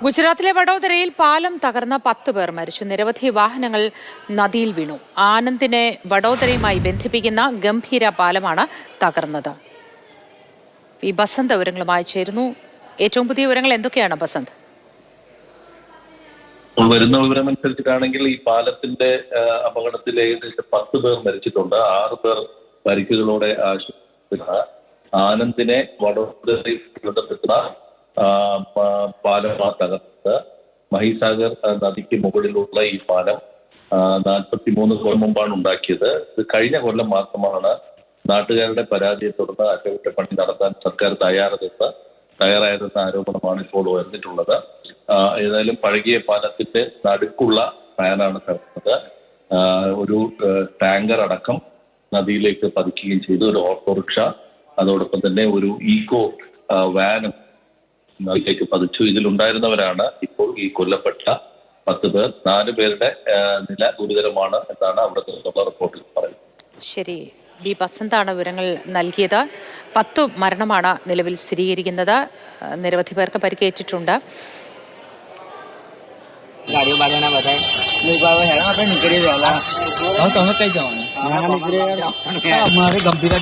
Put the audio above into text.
ഗുജറാത്തിലെ വഡോദരയിൽ പാലം തകർന്ന 10 പേർ മരിച്ചു. നിരവധി വാഹനങ്ങൾ നദിയിൽ വീണു. ആനന്ദിനെ വഡോദരയുമായി ബന്ധിപ്പിക്കുന്ന ഗംഭീര പാലമാണ് തകർന്നത്. ഈ ബസന്ത് വിവരങ്ങളുമായി ചേരുന്നു. ഏറ്റവും പുതിയ വിവരങ്ങൾ എന്തൊക്കെയാണ് ബസന്ത്? വരുന്ന വിവരമനുസരിച്ചിട്ടാണെങ്കിൽ ഈ പാലത്തിന്റെ അപകടത്തിൽ ഏകദേശം 10 പേർ മരിച്ചിട്ടുണ്ട്. 6 പേർ പരിക്കുകളോടെ ആശുപത്രിയിലാണ്. ആനന്ദിനെ വഡോദരയിൽ ബന്ധപ്പെടുന്ന പാലമാണ് തകർത്തത്. മഹിസാഗർ നദിക്ക് മുകളിലുള്ള ഈ പാലം 43 കൊല്ലം മുമ്പാണ് ഉണ്ടാക്കിയത്. ഇത് കഴിഞ്ഞ കൊല്ലം മാത്രമാണ് നാട്ടുകാരുടെ പരാതിയെ തുടർന്ന് അറ്റകുറ്റപ്പണി നടത്താൻ സർക്കാർ തയ്യാറായതെന്ന ആരോപണമാണ് ഇപ്പോൾ ഉയർന്നിട്ടുള്ളത്. ഏതായാലും പഴകിയ പാലത്തിന്റെ നടുക്കുള്ള ഫാനാണ് തകർന്നത്. ഒരു ടാങ്കർ അടക്കം നദിയിലേക്ക് പതിക്കുകയും ചെയ്തു. ഒരു ഓട്ടോറിക്ഷ, അതോടൊപ്പം തന്നെ ഒരു ഈക്കോ വാനും നദിയിലേക്ക് പതിച്ചു. ഇതിലുണ്ടായിരുന്നവരാണ് ഇപ്പോൾ ഈ കൊല്ലപ്പെട്ട 10 പേർ. 4 പേരുടെ നില ഗുരുതരമാണ് എന്നാണ് അവിടുത്തെ റിപ്പോർട്ടിൽ പറയുന്നത്. ശരി, ബി ബസന്താണ് വിവരങ്ങൾ നൽകിയത്. 10 മരണമാണ് നിലവിൽ സ്ഥിരീകരിക്കുന്നത്. നിരവധി പേർക്ക് പരിക്കേറ്റിട്ടുണ്ട്. गंभीर